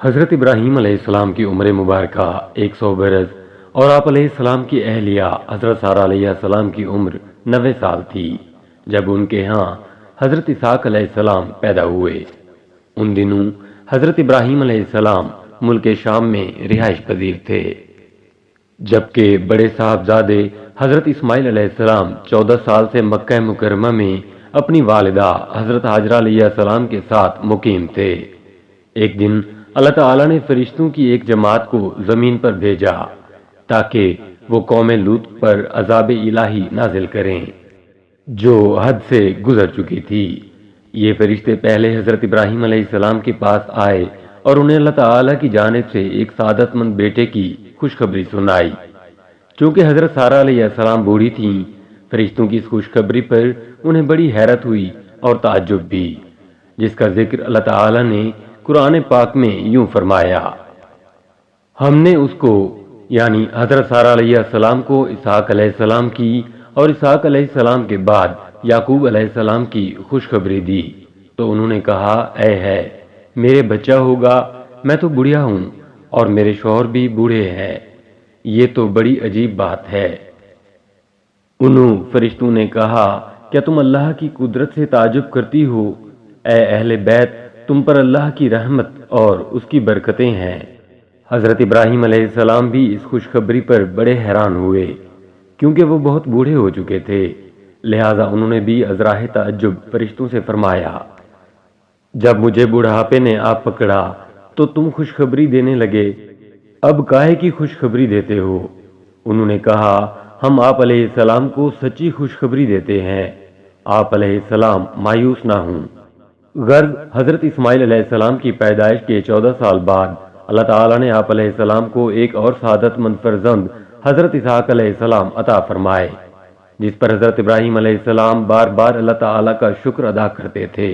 حضرت ابراہیم علیہ السلام کی عمر مبارکہ 100 برس اور آپ علیہ السلام کی اہلیہ حضرت سارہ علیہ السلام کی عمر 90 سال تھی جب ان کے ہاں حضرت اسحاق علیہ السلام پیدا ہوئے۔ ان دنوں حضرت ابراہیم علیہ السلام ملک شام میں رہائش پذیر تھے، جبکہ بڑے صاحبزادے حضرت اسماعیل علیہ السلام 14 سال سے مکہ مکرمہ میں اپنی والدہ حضرت ہاجرہ علیہ السلام کے ساتھ مقیم تھے۔ ایک دن اللہ تعالیٰ نے فرشتوں کی ایک جماعت کو زمین پر بھیجا تاکہ وہ قوم لوط پر عذاب الہی نازل کریں جو حد سے گزر چکی تھی۔ یہ فرشتے پہلے حضرت ابراہیم علیہ السلام کے پاس آئے اور انہیں اللہ تعالیٰ کی جانب سے ایک سعادت مند بیٹے کی خوشخبری سنائی۔ چونکہ حضرت سارہ علیہ السلام بوڑھی تھیں، فرشتوں کی اس خوشخبری پر انہیں بڑی حیرت ہوئی اور تعجب بھی، جس کا ذکر اللہ تعالیٰ نے قرآن پاک میں یوں فرمایا: ہم نے اس کو یعنی حضرت سارہ علیہ السلام کو اسحاق علیہ السلام کی اور اسحاق علیہ السلام کے بعد یعقوب علیہ السلام کی خوشخبری دی تو انہوں نے کہا، اے ہے میرے بچہ ہوگا، میں تو بڑھیا ہوں اور میرے شوہر بھی بوڑھے ہیں، یہ تو بڑی عجیب بات ہے۔ انہوں فرشتوں نے کہا، کیا تم اللہ کی قدرت سے تعجب کرتی ہو؟ اے اہل بیت، تم پر اللہ کی رحمت اور اس کی برکتیں ہیں۔ حضرت ابراہیم علیہ السلام بھی اس خوشخبری پر بڑے حیران ہوئے کیونکہ وہ بہت بوڑھے ہو چکے تھے، لہٰذا انہوں نے بھی ازراہ تعجب فرشتوں سے فرمایا، جب مجھے بڑھاپے نے آ پکڑا تو تم خوشخبری دینے لگے، اب کاہے کی خوشخبری دیتے ہو؟ انہوں نے کہا، ہم آپ علیہ السلام کو سچی خوشخبری دیتے ہیں، آپ علیہ السلام مایوس نہ ہوں۔ غرض حضرت اسماعیل علیہ السلام کی پیدائش کے 14 سال بعد اللہ تعالیٰ نے آپ علیہ السلام کو ایک اور سعادت مند فرزند حضرت اسحاق علیہ السلام عطا فرمائے، جس پر حضرت ابراہیم علیہ السلام بار بار اللہ تعالیٰ کا شکر ادا کرتے تھے۔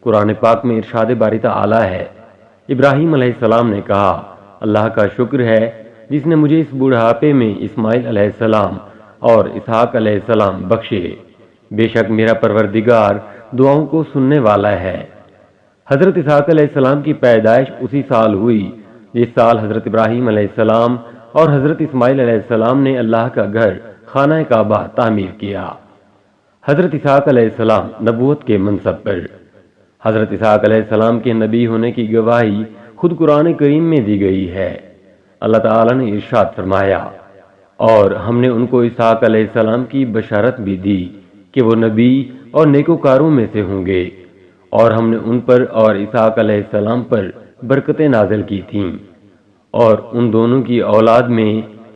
قرآن پاک میں ارشاد باری تعالیٰ ہے، ابراہیم علیہ السلام نے کہا، اللہ کا شکر ہے جس نے مجھے اس بڑھاپے میں اسماعیل علیہ السلام اور اسحاق علیہ السلام بخشے، بے شک میرا پروردگار دعاؤں کو سننے والا ہے۔ حضرت اسحاق علیہ السلام کی پیدائش اسی سال ہوئی جس سال حضرت ابراہیم علیہ السلام اور حضرت اسماعیل علیہ السلام نے اللہ کا گھر خانہ کعبہ تعمیر کیا۔ حضرت اسحاق علیہ السلام نبوت کے منصب پر۔ حضرت اسحاق علیہ السلام کے نبی ہونے کی گواہی خود قرآن کریم میں دی گئی ہے۔ اللہ تعالیٰ نے ارشاد فرمایا، اور ہم نے ان کو اسحاق علیہ السلام کی بشارت بھی دی کہ وہ نبی اور نیکوکاروں میں سے ہوں گے، اور ہم نے ان پر اور اسحاق علیہ السلام پر برکتیں نازل کی تھیں، اور ان دونوں کی اولاد میں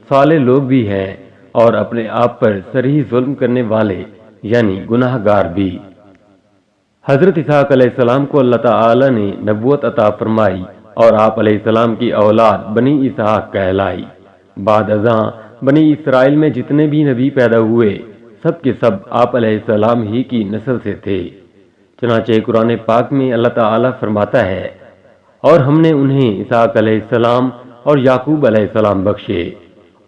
صالح لوگ بھی ہیں اور اپنے آپ پر صریح ظلم کرنے والے یعنی گناہ گار بھی۔ حضرت اسحاق علیہ السلام کو اللہ تعالی نے نبوت عطا فرمائی اور آپ علیہ السلام کی اولاد بنی اسحاق کہلائی۔ بعد ازاں بنی اسرائیل میں جتنے بھی نبی پیدا ہوئے سب کے سب آپ علیہ السلام ہی کی نسل سے تھے۔ چنانچہ قرآن پاک میں اللہ تعالیٰ فرماتا ہے، اور ہم نے انہیں اسحاق علیہ السلام اور یعقوب علیہ السلام بخشے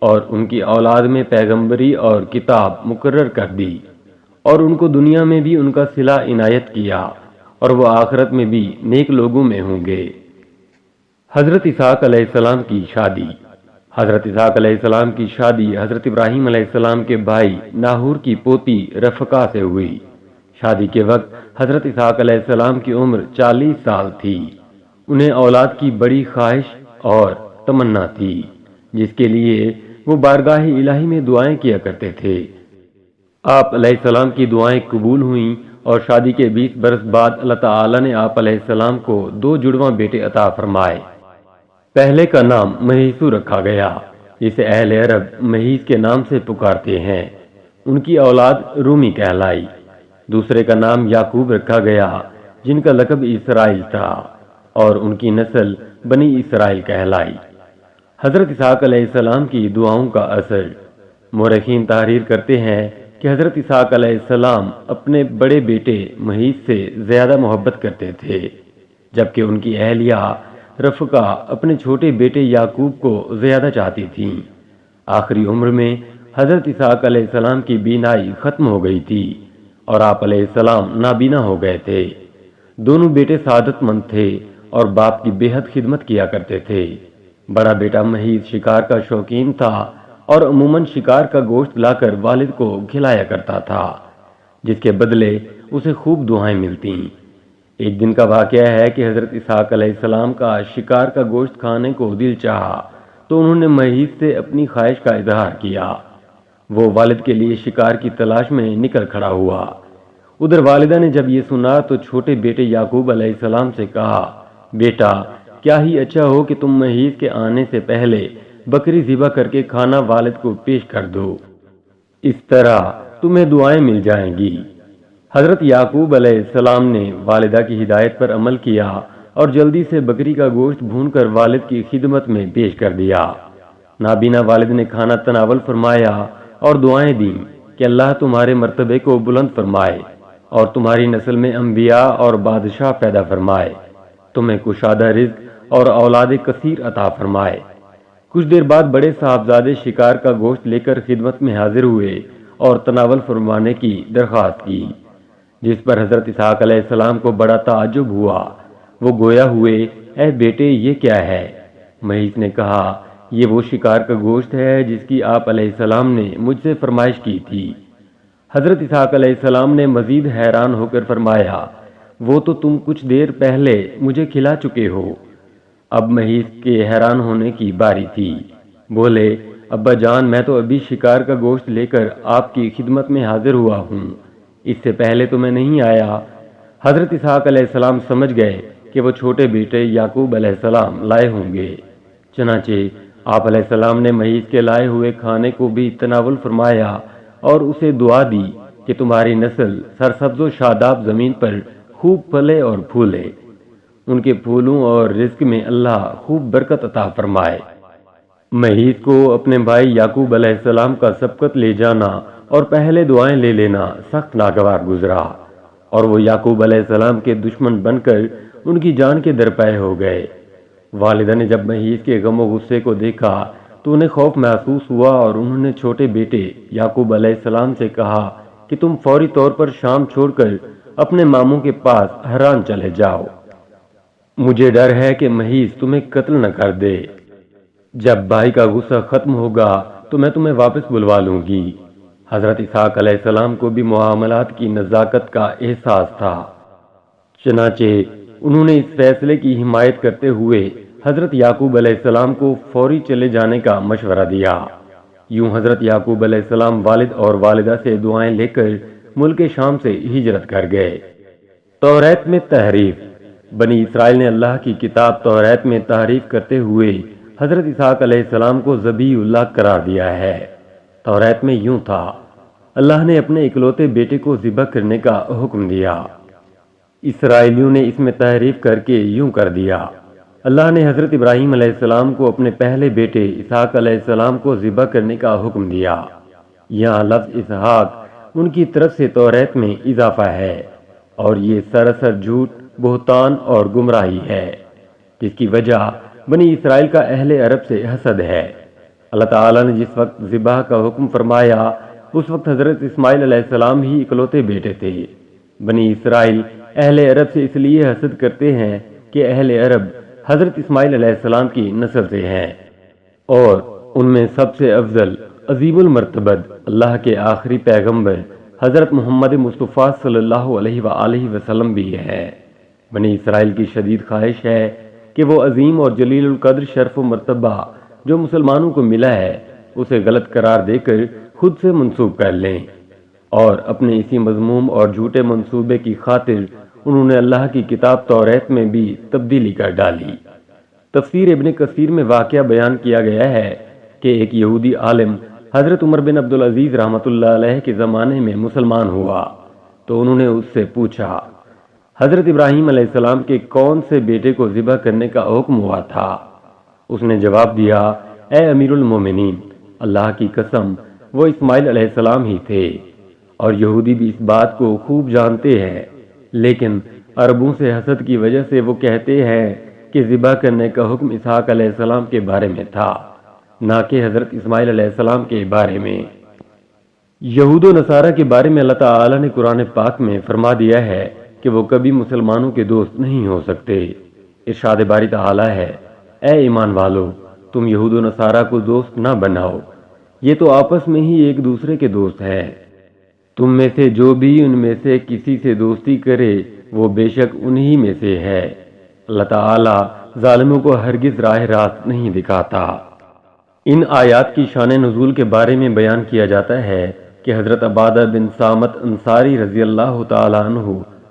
اور ان کی اولاد میں پیغمبری اور کتاب مقرر کر دی، اور ان کو دنیا میں بھی ان کا صلہ عنایت کیا اور وہ آخرت میں بھی نیک لوگوں میں ہوں گے۔ حضرت اسحاق علیہ السلام کی شادی۔ حضرت اسحاق علیہ السلام کی شادی حضرت ابراہیم علیہ السلام کے بھائی ناہور کی پوتی رفقہ سے ہوئی۔ شادی کے وقت حضرت اسحاق علیہ السلام کی عمر 40 سال تھی۔ انہیں اولاد کی بڑی خواہش اور تمنا تھی، جس کے لیے وہ بارگاہ الہی میں دعائیں کیا کرتے تھے۔ آپ علیہ السلام کی دعائیں قبول ہوئیں اور شادی کے 20 برس بعد اللہ تعالیٰ نے آپ علیہ السلام کو 2 جڑواں بیٹے عطا فرمائے۔ پہلے کا نام مہیسو رکھا گیا، جسے اہل عرب مہیس کے نام سے پکارتے ہیں۔ ان کی اولاد رومی کہلائی۔ دوسرے کا نام یعقوب رکھا گیا، جن کا لقب اسرائیل تھا، اور ان کی نسل بنی اسرائیل کہلائی۔ حضرت اسحاق علیہ السلام کی دعاؤں کا اثر۔ مورخین تحریر کرتے ہیں کہ حضرت اسحاق علیہ السلام اپنے بڑے بیٹے مہیس سے زیادہ محبت کرتے تھے، جبکہ ان کی اہلیہ رفقہ اپنے چھوٹے بیٹے یعقوب کو زیادہ چاہتی تھیں۔ آخری عمر میں حضرت اسحاق علیہ السلام کی بینائی ختم ہو گئی تھی اور آپ علیہ السلام نابینا ہو گئے تھے۔ دونوں بیٹے سعادت مند تھے اور باپ کی بے حد خدمت کیا کرتے تھے۔ بڑا بیٹا محیط شکار کا شوقین تھا اور عموماً شکار کا گوشت لا کر والد کو کھلایا کرتا تھا، جس کے بدلے اسے خوب دعائیں ملتیں۔ ایک دن کا واقعہ ہے کہ حضرت اسحاق علیہ السلام کا شکار کا گوشت کھانے کو دل چاہا تو انہوں نے محیط سے اپنی خواہش کا اظہار کیا۔ وہ والد کے لیے شکار کی تلاش میں نکل کھڑا ہوا۔ ادھر والدہ نے جب یہ سنا تو چھوٹے بیٹے یعقوب علیہ السلام سے کہا، بیٹا کیا ہی اچھا ہو کہ تم محیط کے آنے سے پہلے بکری ذبح کر کے کھانا والد کو پیش کر دو، اس طرح تمہیں دعائیں مل جائیں گی۔ حضرت یعقوب علیہ السلام نے والدہ کی ہدایت پر عمل کیا اور جلدی سے بکری کا گوشت بھون کر والد کی خدمت میں پیش کر دیا۔ نابینا والد نے کھانا تناول فرمایا اور دعائیں دیں کہ اللہ تمہارے مرتبے کو بلند فرمائے اور تمہاری نسل میں انبیاء اور بادشاہ پیدا فرمائے، تمہیں کشادہ رزق اور اولاد کثیر عطا فرمائے۔ کچھ دیر بعد بڑے صاحبزادے شکار کا گوشت لے کر خدمت میں حاضر ہوئے اور تناول فرمانے کی درخواست کی، جس پر حضرت اسحاق علیہ السلام کو بڑا تعجب ہوا۔ وہ گویا ہوئے، اے بیٹے یہ کیا ہے؟ محیط نے کہا، یہ وہ شکار کا گوشت ہے جس کی آپ علیہ السلام نے مجھ سے فرمائش کی تھی۔ حضرت اسحاق علیہ السلام نے مزید حیران ہو کر فرمایا، وہ تو تم کچھ دیر پہلے مجھے کھلا چکے ہو۔ اب محیط کے حیران ہونے کی باری تھی۔ بولے، ابا جان میں تو ابھی شکار کا گوشت لے کر آپ کی خدمت میں حاضر ہوا ہوں، اس سے پہلے تو میں نہیں آیا۔ حضرت اسحاق علیہ السلام سمجھ گئے کہ وہ چھوٹے بیٹے یعقوب علیہ السلام لائے ہوں گے، چنانچہ آپ علیہ السلام نے محیط کے لائے ہوئے کھانے کو بھی تناول فرمایا اور اسے دعا دی کہ تمہاری نسل سرسبز و شاداب زمین پر خوب پھلے اور پھولے، ان کے پھولوں اور رزق میں اللہ خوب برکت عطا فرمائے۔ محیط کو اپنے بھائی یعقوب علیہ السلام کا سبقت لے جانا اور پہلے دعائیں لے لینا سخت ناگوار گزرا، اور وہ یعقوب علیہ السلام کے دشمن بن کر ان کی جان کے درپے ہو گئے۔ والدہ نے جب محیط کے غم و غصے کو دیکھا تو انہیں خوف محسوس ہوا اور انہوں نے چھوٹے بیٹے یعقوب علیہ السلام سے کہا کہ تم فوری طور پر شام چھوڑ کر اپنے ماموں کے پاس حران چلے جاؤ، مجھے ڈر ہے کہ محیط تمہیں قتل نہ کر دے۔ جب بھائی کا غصہ ختم ہوگا تو میں تمہیں واپس بلوا لوں گی۔ حضرت اسحاق علیہ السلام کو بھی معاملات کی نزاکت کا احساس تھا، چنانچہ انہوں نے اس فیصلے کی حمایت کرتے ہوئے حضرت یعقوب علیہ السلام کو فوری چلے جانے کا مشورہ دیا۔ یوں حضرت یعقوب علیہ السلام والد اور والدہ سے دعائیں لے کر ملک شام سے ہجرت کر گئے۔ توریت میں تحریف۔ بنی اسرائیل نے اللہ کی کتاب توریت میں تحریف کرتے ہوئے حضرت اسحاق علیہ السلام کو ذبیح اللہ قرار دیا ہے۔ توریت میں یوں تھا، اللہ نے اپنے اکلوتے بیٹے کو ذبح کرنے کا حکم دیا۔ اسرائیلیوں نے اس میں تحریف کر کے یوں کر دیا، اللہ نے حضرت ابراہیم علیہ السلام کو اپنے پہلے بیٹے اسحاق علیہ السلام کو ذبح کرنے کا حکم دیا۔ یہاں لفظ اسحاق ان کی طرف سے توریت میں اضافہ ہے، اور یہ سراسر جھوٹ، بہتان اور گمراہی ہے، جس کی وجہ بنی اسرائیل کا اہل عرب سے حسد ہے۔ اللہ تعالیٰ نے جس وقت ذبح کا حکم فرمایا اس وقت حضرت اسماعیل علیہ السلام ہی اکلوتے بیٹے تھے۔ بنی اسرائیل اہل عرب سے اس لیے حسد کرتے ہیں کہ اہل عرب حضرت اسماعیل علیہ السلام کی نسل سے ہیں، اور ان میں سب سے افضل عظیم المرتبت اللہ کے آخری پیغمبر حضرت محمد مصطفیٰ صلی اللہ علیہ وآلہ وسلم بھی ہے۔ بنی اسرائیل کی شدید خواہش ہے کہ وہ عظیم اور جلیل القدر شرف و مرتبہ جو مسلمانوں کو ملا ہے اسے غلط قرار دے کر خود سے منسوب کر لیں، اور اپنے اسی مذموم اور جھوٹے منصوبے کی خاطر انہوں نے اللہ کی کتاب توریت میں بھی تبدیلی کر ڈالی۔ تفسیر ابن کثیر میں واقعہ بیان کیا گیا ہے کہ ایک یہودی عالم حضرت عمر بن عبدالعزیز رحمۃ اللہ علیہ کے زمانے میں مسلمان ہوا تو انہوں نے اس سے پوچھا، حضرت ابراہیم علیہ السلام کے کون سے بیٹے کو ذبح کرنے کا حکم ہوا تھا؟ اس نے جواب دیا، اے امیر المومنین، اللہ کی قسم وہ اسماعیل علیہ السلام ہی تھے، اور یہودی بھی اس بات کو خوب جانتے ہیں، لیکن عربوں سے حسد کی وجہ سے وہ کہتے ہیں کہ ذبح کرنے کا حکم اسحاق علیہ السلام کے بارے میں تھا، نہ کہ حضرت اسماعیل علیہ السلام کے بارے میں۔ یہود و نصارہ کے بارے میں اللہ تعالی نے قرآن پاک میں فرما دیا ہے کہ وہ کبھی مسلمانوں کے دوست نہیں ہو سکتے۔ ارشاد باری تعالی ہے، اے ایمان والو، تم یہود و نصارہ کو دوست نہ بناؤ، یہ تو آپس میں ہی ایک دوسرے کے دوست ہیں۔ تم میں سے جو بھی ان میں سے کسی سے دوستی کرے وہ بے شک انہی میں سے ہے۔ اللہ تعالی ظالموں کو ہرگز راہ راست نہیں دکھاتا۔ ان آیات کی شان نزول کے بارے میں بیان کیا جاتا ہے کہ حضرت عبادہ بن صامت انصاری رضی اللہ تعالی عنہ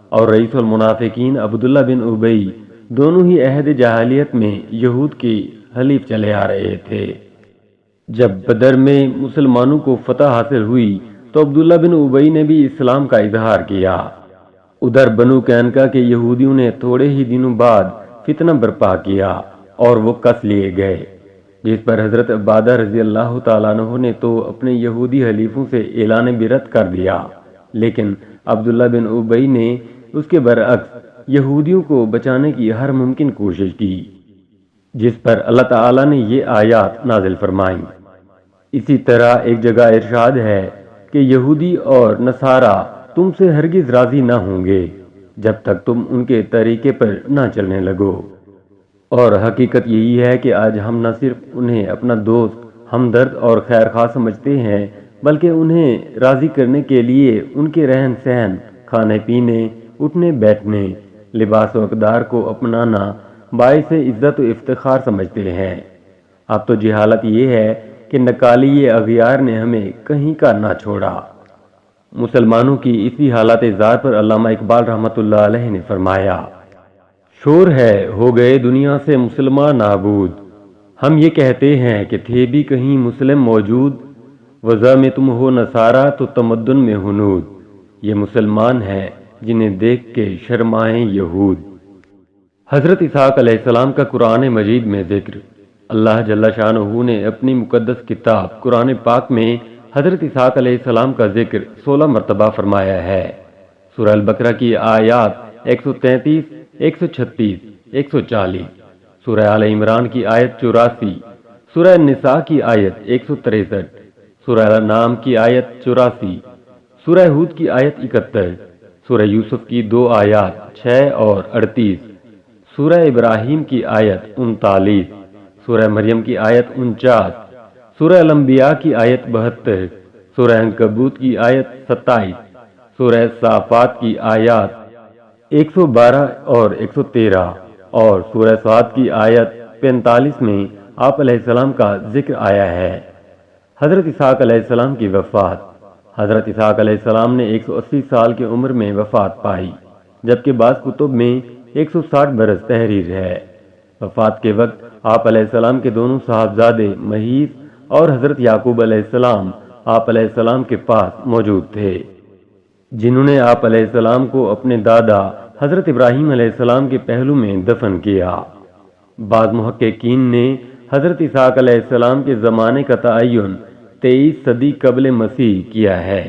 اور رئیس المنافقین عبداللہ بن ابی دونوں ہی عہد جاہلیت میں یہود کی حلیف چلے آ رہے تھے۔ جب بدر میں مسلمانوں کو فتح حاصل ہوئی تو عبداللہ بن ابی نے بھی اسلام کا اظہار کیا۔ ادھر بنو قینقاع کے یہودیوں نے تھوڑے ہی دنوں بعد فتنہ برپا کیا اور وہ کس لیے گئے، جس پر حضرت عبادہ رضی اللہ تعالیٰ عنہ نے تو اپنے یہودی حلیفوں سے اعلان برت کر دیا، لیکن عبداللہ بن ابی نے اس کے برعکس یہودیوں کو بچانے کی ہر ممکن کوشش کی، جس پر اللہ تعالیٰ نے یہ آیات نازل فرمائیں۔ اسی طرح ایک جگہ ارشاد ہے کہ یہودی اور نصارہ تم سے ہرگز راضی نہ ہوں گے جب تک تم ان کے طریقے پر نہ چلنے لگو۔ اور حقیقت یہی ہے کہ آج ہم نہ صرف انہیں اپنا دوست، ہمدرد اور خیر خواہ سمجھتے ہیں، بلکہ انہیں راضی کرنے کے لیے ان کے رہن سہن، کھانے پینے، اٹھنے بیٹھنے، لباس و اقدار کو اپنانا باعث عزت و افتخار سمجھتے ہیں۔ اب تو جہالت یہ ہے کہ نکالی اغیار نے ہمیں کہیں کا نہ چھوڑا۔ مسلمانوں کی اسی حالت زار پر علامہ اقبال رحمۃ اللہ علیہ نے فرمایا، شور ہے ہو گئے دنیا سے مسلمان نابود، ہم یہ کہتے ہیں کہ تھے بھی کہیں مسلم موجود، وضع میں تم ہو نصارہ تو تمدن میں ہنود، یہ مسلمان ہیں جنہیں دیکھ کے شرمائیں یہود۔ حضرت اسحاق علیہ السلام کا قرآن مجید میں ذکر۔ اللہ جل شانہ نے اپنی مقدس کتاب قرآن پاک میں حضرت اسحاق علیہ السلام کا ذکر 16 مرتبہ فرمایا ہے۔ سورہ البقرہ کی آیات 133، 136، 140، سورہ آل عمران کی آیت 84، سورہ النساء کی آیت 163، سورہ الانعام کی آیت 84، سورہ ہود کی آیت 71، سورہ یوسف کی 2 آیات 6 اور 38، سورہ ابراہیم کی آیت 39، سورہ مریم کی آیت 49، سورہ الانبیاء کی آیت 72، سورہ عنکبوت کی آیت 27، سورہ صافات کی آیات 112 اور 113 اور سورہ صاد کی آیت 45 میں آپ علیہ السلام کا ذکر آیا ہے۔ حضرت اسحاق علیہ السلام کی وفات۔ حضرت اسحاق علیہ السلام نے 180 سال کی عمر میں وفات پائی، جبکہ بعض کتب میں 160 برس تحریر ہے۔ وفات کے وقت آپ علیہ السلام کے دونوں صاحبزادے مہیث اور حضرت یعقوب علیہ السلام آپ علیہ السلام کے پاس موجود تھے، جنہوں نے آپ علیہ السلام کو اپنے دادا حضرت ابراہیم علیہ السلام کے پہلو میں دفن کیا۔ بعض محققین نے حضرت اسحاق علیہ السلام کے زمانے کا تعین 23 صدی قبل مسیح کیا ہے۔